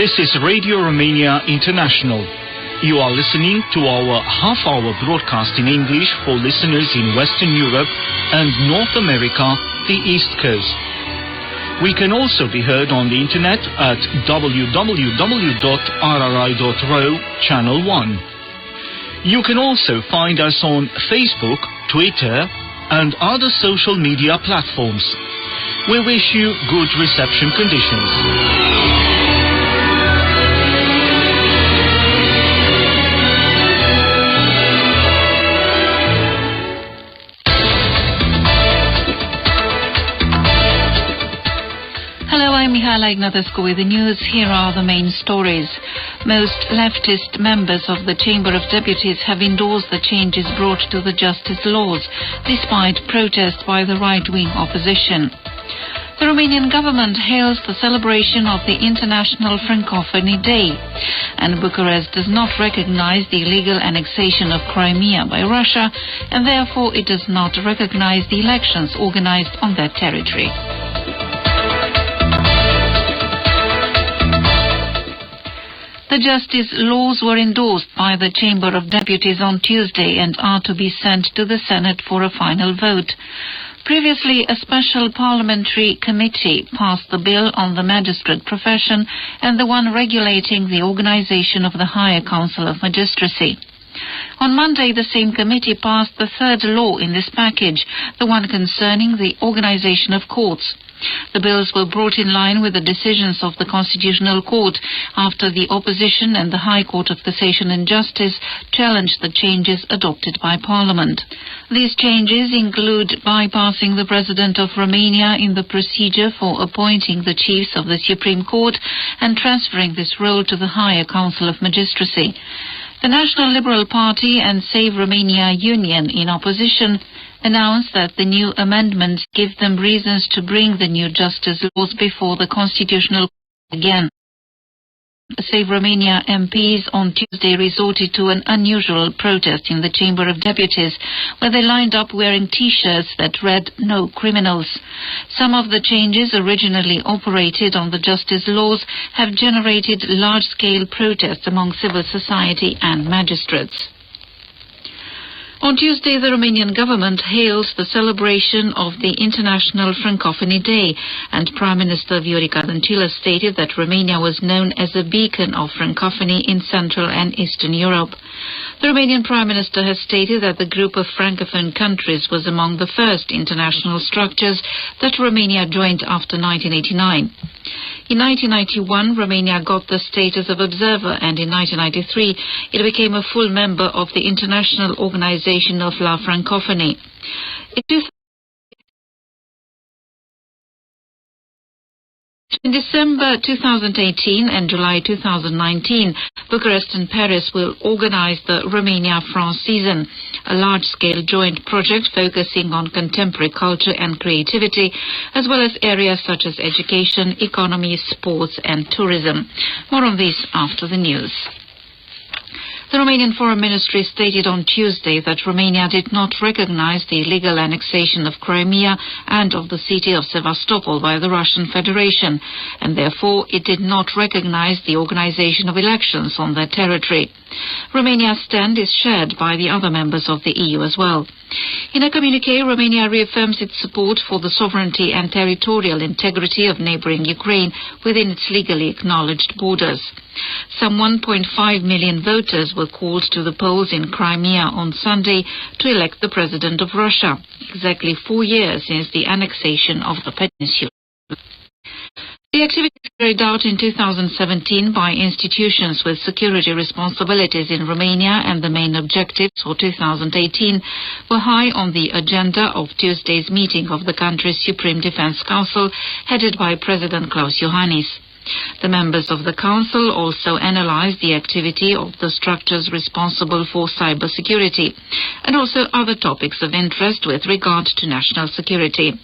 This is Radio Romania International. You are listening to our half-hour broadcast in English for listeners in Western Europe and North America, the East Coast. We can also be heard on the internet at www.rri.ro, Channel 1. You can also find us on Facebook, Twitter, and other social media platforms. We wish you good reception conditions. I'm Mihaela Ignatescu with the news. Here are the main stories. Most leftist members of the Chamber of Deputies have endorsed the changes brought to the justice laws, despite protests by the right-wing opposition. The Romanian government hails the celebration of the International Francophonie Day, and Bucharest does not recognize the illegal annexation of Crimea by Russia, and therefore it does not recognize the elections organized on that territory. The justice laws were endorsed by the Chamber of Deputies on Tuesday and are to be sent to the Senate for a final vote. Previously, a special parliamentary committee passed the bill on the magistrate profession and the one regulating the organization of the Higher Council of Magistracy. On Monday, the same committee passed the third law in this package, the one concerning the organization of courts. The bills were brought in line with the decisions of the Constitutional Court after the opposition and the High Court of Cassation and Justice challenged the changes adopted by Parliament. These changes include bypassing the President of Romania in the procedure for appointing the chiefs of the Supreme Court and transferring this role to the Higher Council of Magistracy. The National Liberal Party and Save Romania Union, in opposition, announced that the new amendments give them reasons to bring the new justice laws before the Constitutional Court again. Save Romania MPs on Tuesday resorted to an unusual protest in the Chamber of Deputies, where they lined up wearing T-shirts that read "No Criminals." Some of the changes originally operated on the justice laws have generated large-scale protests among civil society and magistrates. On Tuesday, the Romanian government hails the celebration of the International Francophonie Day, and Prime Minister Viorica Dăncilă stated that Romania was known as a beacon of Francophonie in Central and Eastern Europe. The Romanian Prime Minister has stated that the group of Francophone countries was among the first international structures that Romania joined after 1989. In 1991, Romania got the status of observer, and in 1993 it became a full member of the International Organization of La Francophonie. In December 2018 and July 2019, Bucharest and Paris will organize the Romania-France season, a large-scale joint project focusing on contemporary culture and creativity, as well as areas such as education, economy, sports and tourism. More on this after the news. The Romanian Foreign Ministry stated on Tuesday that Romania did not recognize the illegal annexation of Crimea and of the city of Sevastopol by the Russian Federation, and therefore it did not recognize the organization of elections on that territory. Romania's stand is shared by the other members of the EU as well. In a communiqué, Romania reaffirms its support for the sovereignty and territorial integrity of neighboring Ukraine within its legally acknowledged borders. Some 1.5 million voters were called to the polls in Crimea on Sunday to elect the president of Russia, exactly 4 years since the annexation of the peninsula. The activities carried out in 2017 by institutions with security responsibilities in Romania and the main objectives for 2018 were high on the agenda of Tuesday's meeting of the country's Supreme Defense Council, headed by President Klaus Iohannis. The members of the Council also analyzed the activity of the structures responsible for cybersecurity and also other topics of interest with regard to national security.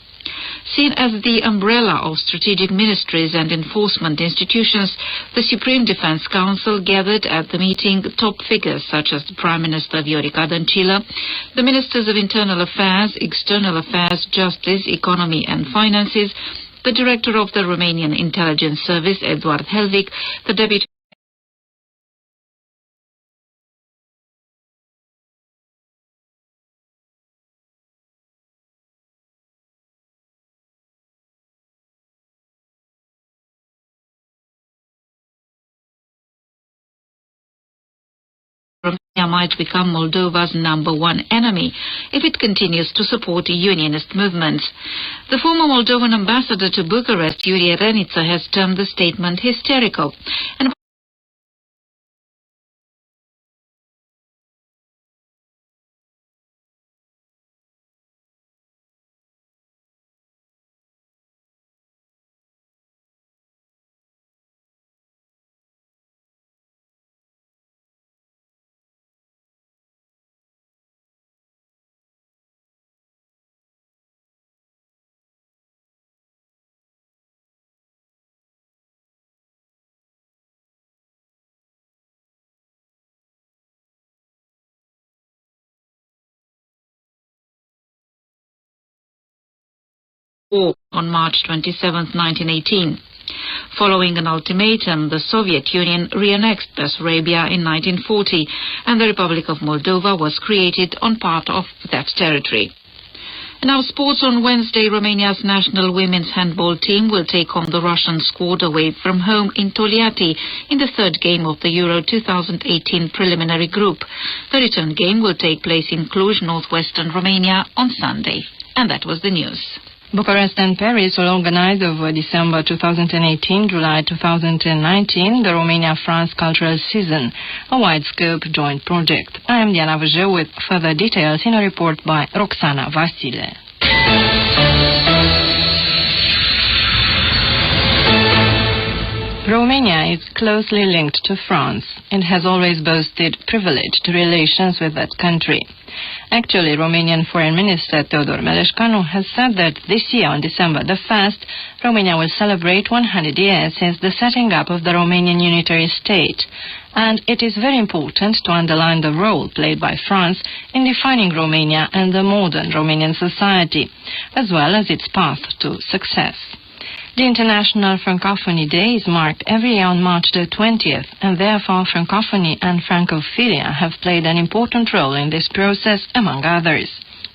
Seen as the umbrella of strategic ministries and enforcement institutions, the Supreme Defense Council gathered at the meeting top figures such as the Prime Minister Viorica Dăncilă, the Ministers of Internal Affairs, External Affairs, Justice, Economy and Finances, The director of the Romanian Intelligence Service, Eduard Helvig, the deputy Romania might become Moldova's #1 enemy if it continues to support unionist movements. The former Moldovan ambassador to Bucharest, Iurie Reniță, has termed the statement hysterical and war on March 27, 1918. Following an ultimatum, the Soviet Union re-annexed Bessarabia in 1940, and the Republic of Moldova was created on part of that territory. Now sports. On Wednesday, Romania's national women's handball team will take on the Russian squad away from home in Toliati in the third game of the Euro 2018 preliminary group. The return game will take place in Cluj, northwestern Romania, on Sunday. And that was the news. Bucharest and Paris will organize over December 2018, July 2019, the Romania-France Cultural Season, a wide-scope joint project. I am Diana Văjău with further details in a report by Roxana Vasile. Romania is closely linked to France. It has always boasted privileged relations with that country. Actually, Romanian Foreign Minister Teodor Meleșcanu has said that this year, on December the 1st, Romania will celebrate 100 years since the setting up of the Romanian unitary state. And it is very important to underline the role played by France in defining Romania and the modern Romanian society, as well as its path to success. The International Francophony Day is marked every year on March the 20th, and therefore Francophony and Francophilia have played an important role in this process, among others.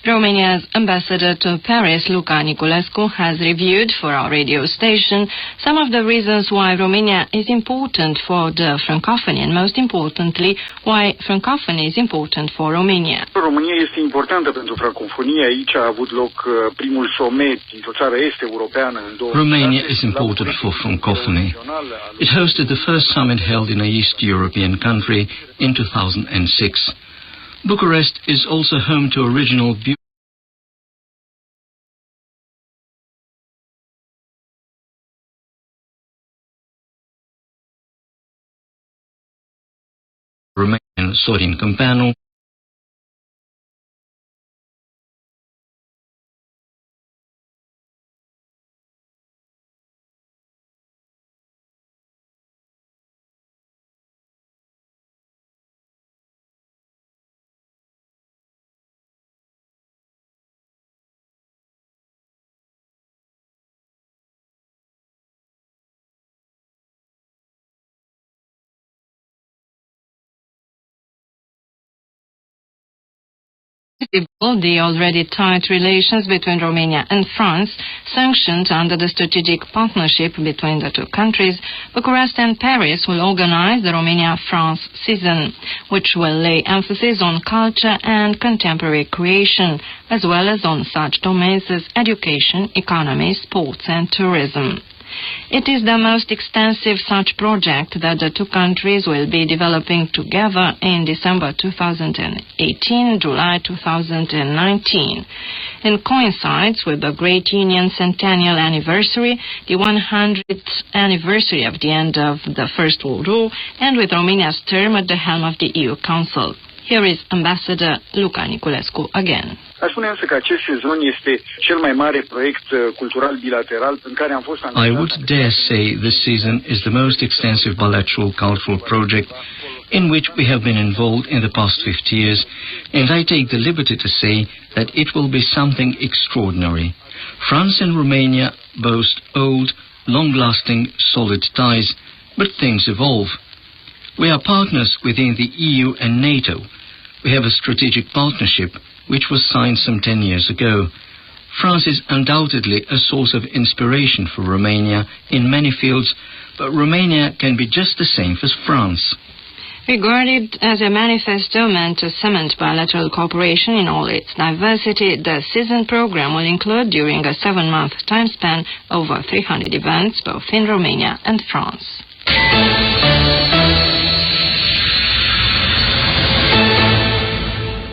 Romania's ambassador to Paris, Luca Niculescu, has reviewed for our radio station some of the reasons why Romania is important for the Francophony, and most importantly, why Francophony is important for Romania. România este importantă pentru francofonie. Aici a avut loc primul summit dintr-o țară est-europeană în 2006. Romania is important for Francophony. It hosted the first summit held in a East European country in 2006. Bucharest is also home to original Romanian Sorin Câmpeanu, The already tight relations between Romania and France, sanctioned under the strategic partnership between the two countries, Bucharest and Paris will organize the Romania-France season, which will lay emphasis on culture and contemporary creation, as well as on such domains as education, economy, sports and tourism. It is the most extensive such project that the two countries will be developing together in December 2018, July 2019. It coincides with the Great Union Centennial Anniversary, the 100th anniversary of the end of the First World War, and with Romania's term at the helm of the EU Council. Here is Ambassador Luca Niculescu again. Aș spune însă că acest sezon este cel mai mare proiect cultural bilateral în care am fost I would dare say this season is the most extensive bilateral cultural project in which we have been involved in the past 50 years, and I take the liberty to say that it will be something extraordinary. France and Romania boast old, long-lasting, solid ties, but things evolve. We are partners within the EU and NATO. We have a strategic partnership which was signed some 10 years ago. France is undoubtedly a source of inspiration for Romania in many fields, but Romania can be just the same as France. Regarded as a manifesto meant to cement bilateral cooperation in all its diversity, the season program will include, during a 7-month time span, over 300 events, both in Romania and France.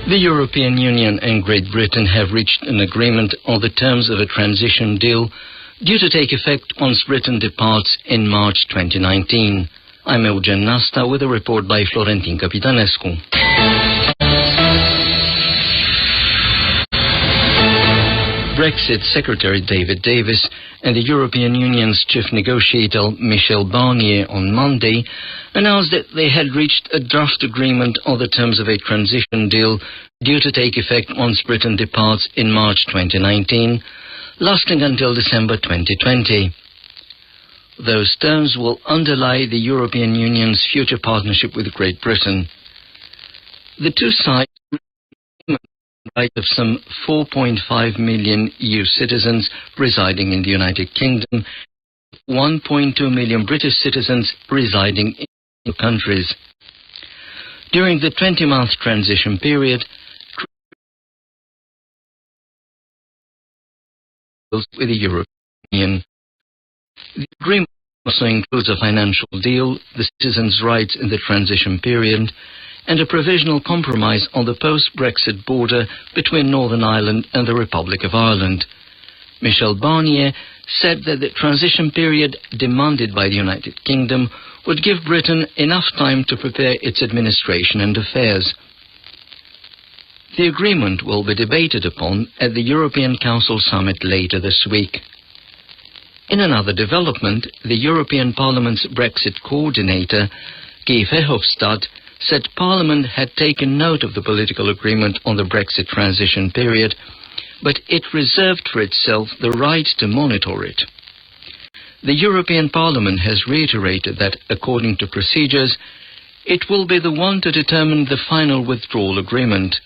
The European Union and Great Britain have reached an agreement on the terms of a transition deal due to take effect once Britain departs in March 2019. I'm Eugen Nasta with a report by Florentin Capitanescu. Brexit Secretary David Davis and the European Union's chief negotiator Michel Barnier on Monday announced that they had reached a draft agreement on the terms of a transition deal due to take effect once Britain departs in March 2019, lasting until December 2020. Those terms will underlie the European Union's future partnership with Great Britain. The two sides right of some 4.5 million EU citizens residing in the United Kingdom, 1.2 million British citizens residing in EU countries. During the 20-month transition period, with the European Union. The agreement also includes a financial deal, the citizens' rights in the transition period, and a provisional compromise on the post-Brexit border between Northern Ireland and the Republic of Ireland. Michel Barnier said that the transition period demanded by the United Kingdom would give Britain enough time to prepare its administration and affairs. The agreement will be debated upon at the European Council summit later this week. In another development, the European Parliament's Brexit coordinator, Guy Verhofstadt, said Parliament had taken note of the political agreement on the Brexit transition period, but it reserved for itself the right to monitor it. The European Parliament has reiterated that, according to procedures, it will be the one to determine the final withdrawal agreement.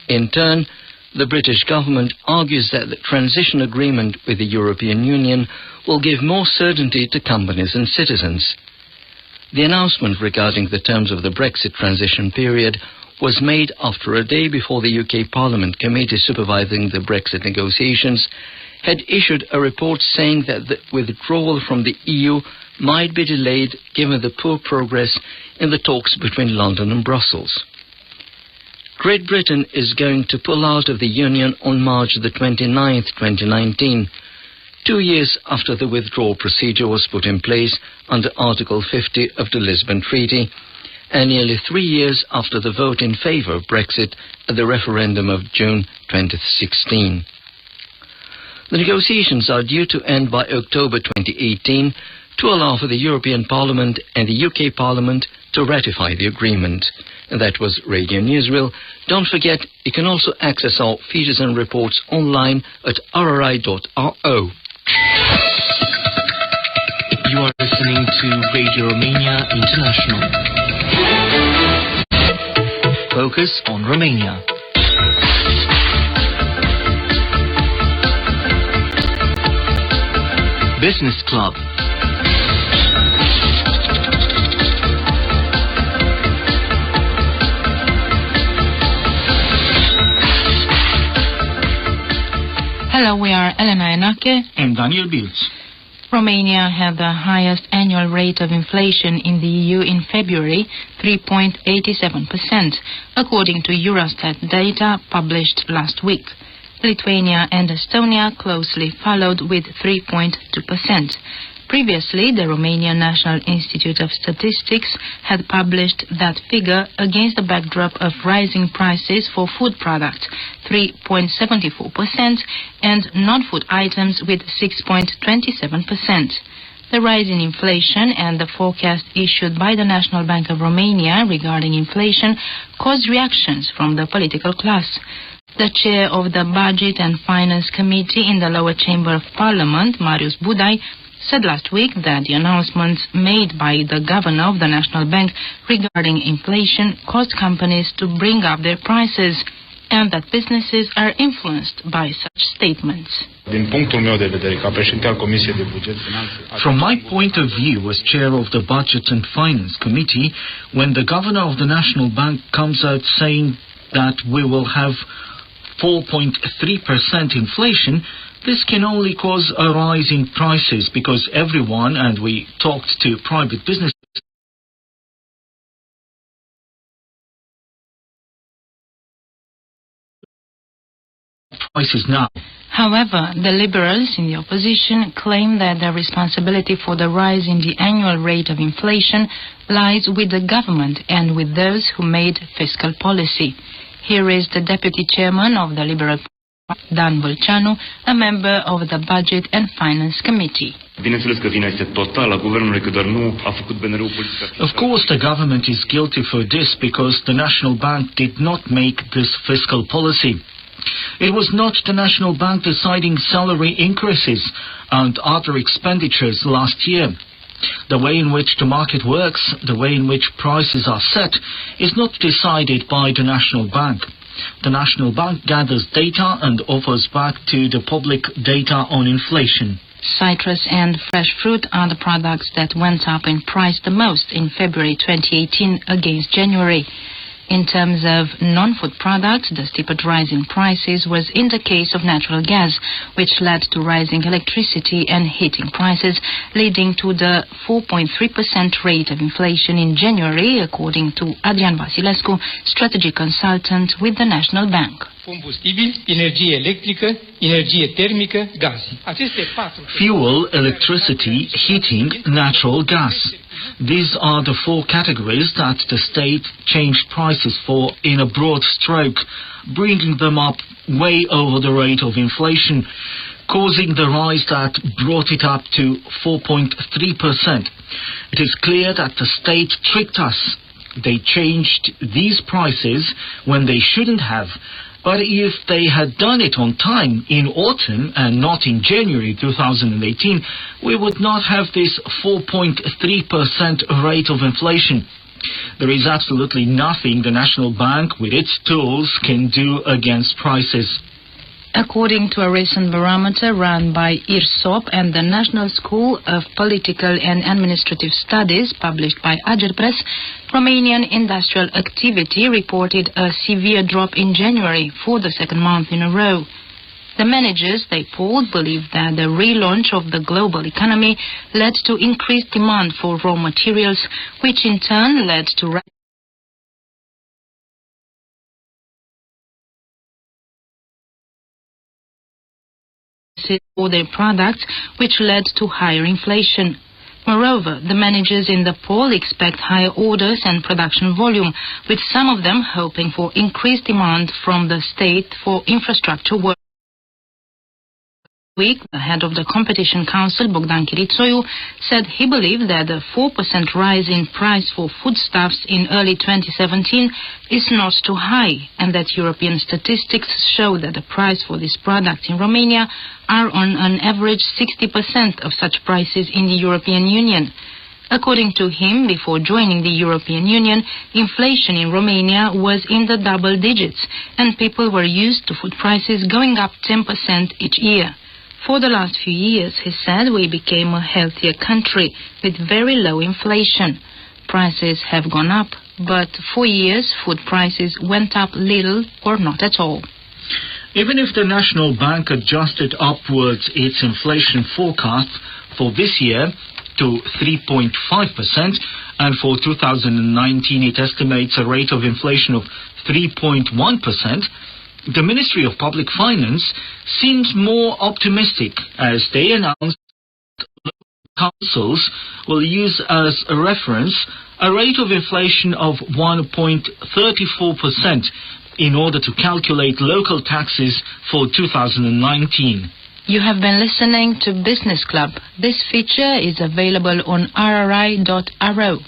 In turn, the British government argues that the transition agreement with the European Union will give more certainty to companies and citizens. The announcement regarding the terms of the Brexit transition period was made after a day before the UK Parliament Committee supervising the Brexit negotiations had issued a report saying that the withdrawal from the EU might be delayed given the poor progress in the talks between London and Brussels. Great Britain is going to pull out of the Union on March the 29th, 2019, 2 years after the withdrawal procedure was put in place under Article 50 of the Lisbon Treaty, and nearly 3 years after the vote in favour of Brexit at the referendum of June 2016. The negotiations are due to end by October 2018 to allow for the European Parliament and the UK Parliament to ratify the agreement. And that was Radio Newsreel. Don't forget, you can also access our features and reports online at rri.ro. You are listening to Radio Romania International. Focus on Romania. Business Club. Hello, we are Elena Enake And Daniel Bilz. Romania had the highest annual rate of inflation in the EU in February, 3.87%, according to Eurostat data published last week. Lithuania and Estonia closely followed with 3.2%. Previously, the Romanian National Institute of Statistics had published that figure against the backdrop of rising prices for food products, 3.74%, and non-food items with 6.27%. The rise in inflation and the forecast issued by the National Bank of Romania regarding inflation caused reactions from the political class. The chair of the Budget and Finance Committee in the lower chamber of Parliament, Marius Budai, said last week that the announcements made by the governor of the National Bank regarding inflation caused companies to bring up their prices and that businesses are influenced by such statements. From my point of view as chair of the Budget and Finance Committee, when the governor of the National Bank comes out saying that we will have 4.3% inflation, this can only cause a rise in prices because everyone, and we talked to private businesses, prices now. However, the Liberals in the opposition claim that the responsibility for the rise in the annual rate of inflation lies with the government and with those who made fiscal policy. Here is the Deputy Chairman of the Liberal Party, Dan Vâlceanu, a member of the Budget and Finance Committee. Of course, the government is guilty for this because the National Bank did not make this fiscal policy. It was not the National Bank deciding salary increases and other expenditures last year. The way in which the market works, the way in which prices are set, is not decided by the National Bank. The National Bank gathers data and offers back to the public data on inflation. Citrus and fresh fruit are the products that went up in price the most in February 2018 against January. In terms of non-food products, the steepest rise in prices was in the case of natural gas, which led to rising electricity and heating prices, leading to the 4.3% rate of inflation in January, according to Adrian Vasilescu, strategy consultant with the National Bank. Combustibili, energie electrică, energie termică, gaz. Fuel, electricity, heating, natural gas. These are the four categories that the state changed prices for in a broad stroke, bringing them up way over the rate of inflation, causing the rise that brought it up to 4.3%. It is clear that the state tricked us. They changed these prices when they shouldn't have. But if they had done it on time in autumn and not in January 2018, we would not have this 4.3% rate of inflation. There is absolutely nothing the National Bank with its tools can do against prices. According to a recent barometer run by IRSOP and the National School of Political and Administrative Studies published by Agerpres, Romanian industrial activity reported a severe drop in January for the second month in a row. The managers they polled believe that the relaunch of the global economy led to increased demand for raw materials, which in turn led to for their products, which led to higher inflation. Moreover, the managers in the poll expect higher orders and production volume, with some of them hoping for increased demand from the state for infrastructure work. Week, the head of the Competition Council, Bogdan Chiritsoiu, said he believed that the 4% rise in price for foodstuffs in early 2017 is not too high, and that European statistics show that the price for these products in Romania are on an average 60% of such prices in the European Union. According to him, before joining the European Union, inflation in Romania was in the double digits, and people were used to food prices going up 10% each year. For the last few years, he said, we became a healthier country with very low inflation. Prices have gone up, but for years food prices went up little or not at all. Even if the National Bank adjusted upwards its inflation forecast for this year to 3.5%, and for 2019 it estimates a rate of inflation of 3.1%, the Ministry of Public Finance seems more optimistic as they announced councils will use as a reference a rate of inflation of 1.34% in order to calculate local taxes for 2019. You have been listening to Business Club. This feature is available on rri.ro.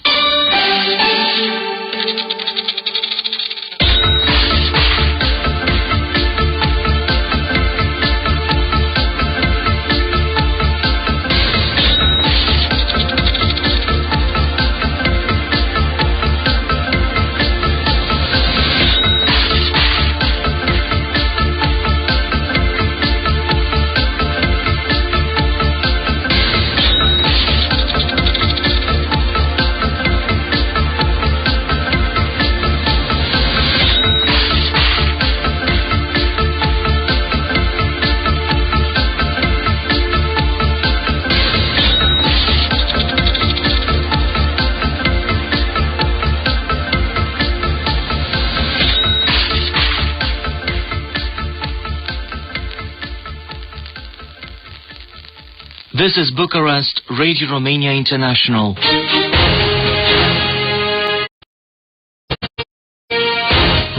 This is Bucharest, Radio Romania International.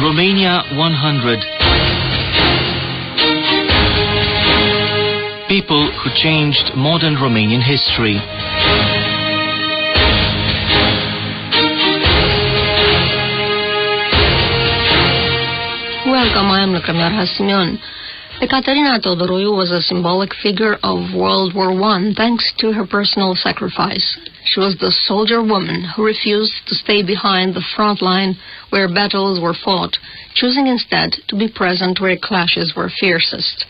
Romania 100. People who changed modern Romanian history. Welcome, I am Lucrămioara Simeon. Ekaterina Teodoroiu was a symbolic figure of World War I thanks to her personal sacrifice. She was the soldier woman who refused to stay behind the front line where battles were fought, choosing instead to be present where clashes were fiercest.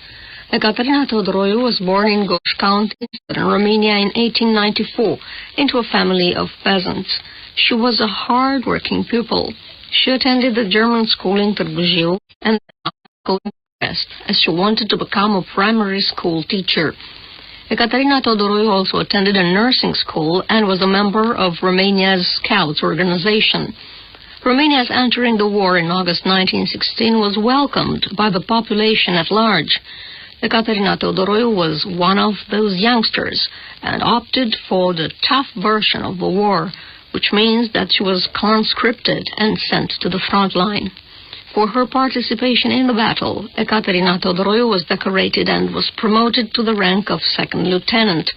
Ekaterina Teodoroiu was born in Goș County, in Romania in 1894, into a family of peasants. She was a hard-working pupil. She attended the German school in Târgu Jiu and as she wanted to become a primary school teacher. Ekaterina Teodoroiu also attended a nursing school and was a member of Romania's Scouts organization. Romania's entering the war in August 1916 was welcomed by the population at large. Ekaterina Teodoroiu was one of those youngsters and opted for the tough version of the war, which means that she was conscripted and sent to the front line. For her participation in the battle, Ekaterina Teodoroiu was decorated and was promoted to the rank of second lieutenant.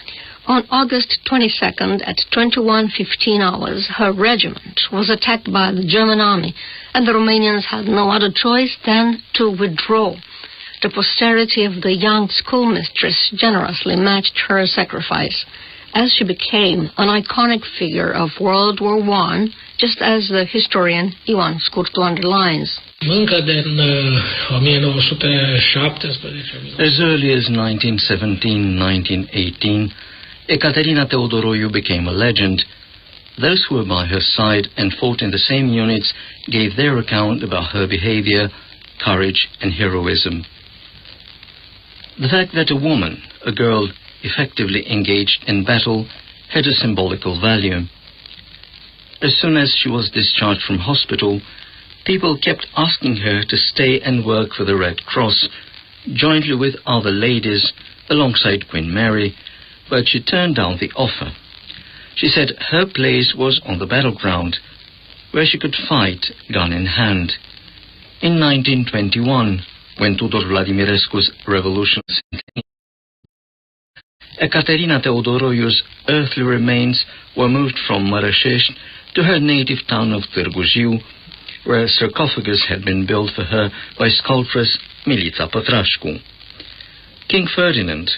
On August 22nd at 21:15 hours, her regiment was attacked by the German army, and the Romanians had no other choice than to withdraw. The posterity of the young schoolmistress generously matched her sacrifice, as she became an iconic figure of World War I, just as the historian Ioan Scurtu underlines. As early as 1917-1918, Ekaterina Teodoroiu became a legend. Those who were by her side and fought in the same units gave their account about her behavior, courage and heroism. The fact that a woman, a girl, effectively engaged in battle had a symbolical value. As soon as she was discharged from hospital, people kept asking her to stay and work for the Red Cross, jointly with other ladies alongside Queen Mary, but she turned down the offer. She said her place was on the battleground, where she could fight gun in hand. In 1921, when Tudor Vladimirescu's revolution centennial, Ekaterina Teodoroiu's earthly remains were moved from Mărășești to her native town of Târgu Jiu, where a sarcophagus had been built for her by sculptress Milița Pătrașcu. King Ferdinand,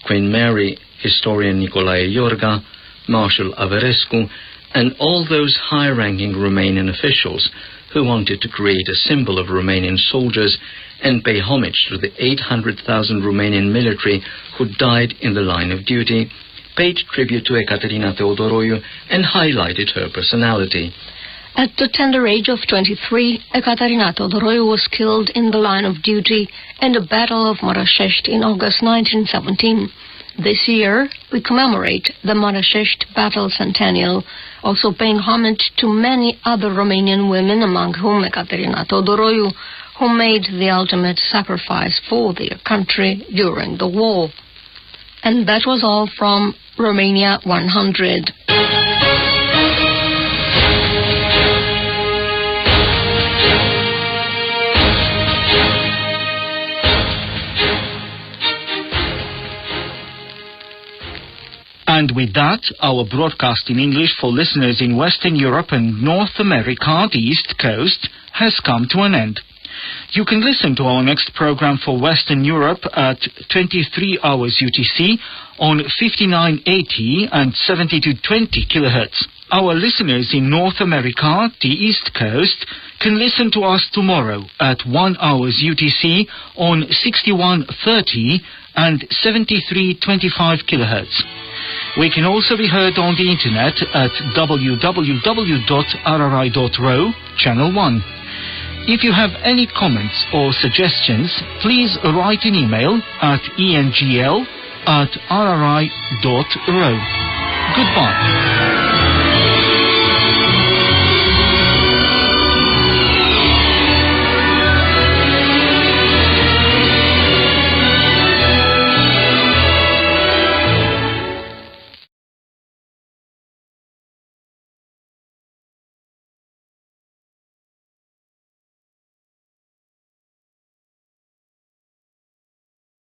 Queen Mary, historian Nicolae Iorga, Marshal Averescu, and all those high-ranking Romanian officials who wanted to create a symbol of Romanian soldiers and pay homage to the 800,000 Romanian military who died in the line of duty, paid tribute to Ekaterina Teodoroiu and highlighted her personality. At the tender age of 23, Ekaterina Teodoroiu was killed in the line of duty in the Battle of Mărășești in August 1917. This year, we commemorate the Mărășești Battle Centennial, also paying homage to many other Romanian women, among whom Ekaterina Teodoroiu, who made the ultimate sacrifice for their country during the war. And that was all from Romania 100. And with that, our broadcast in English for listeners in Western Europe and North America, the East Coast, has come to an end. You can listen to our next program for Western Europe at 23 hours UTC on 5980 and 7220 kHz. Our listeners in North America, the East Coast, can listen to us tomorrow at 1 hours UTC on 6130 and 7325 kHz. We can also be heard on the internet at www.rri.ro, Channel 1. If you have any comments or suggestions, please write an email at engl@rri.ro. Goodbye.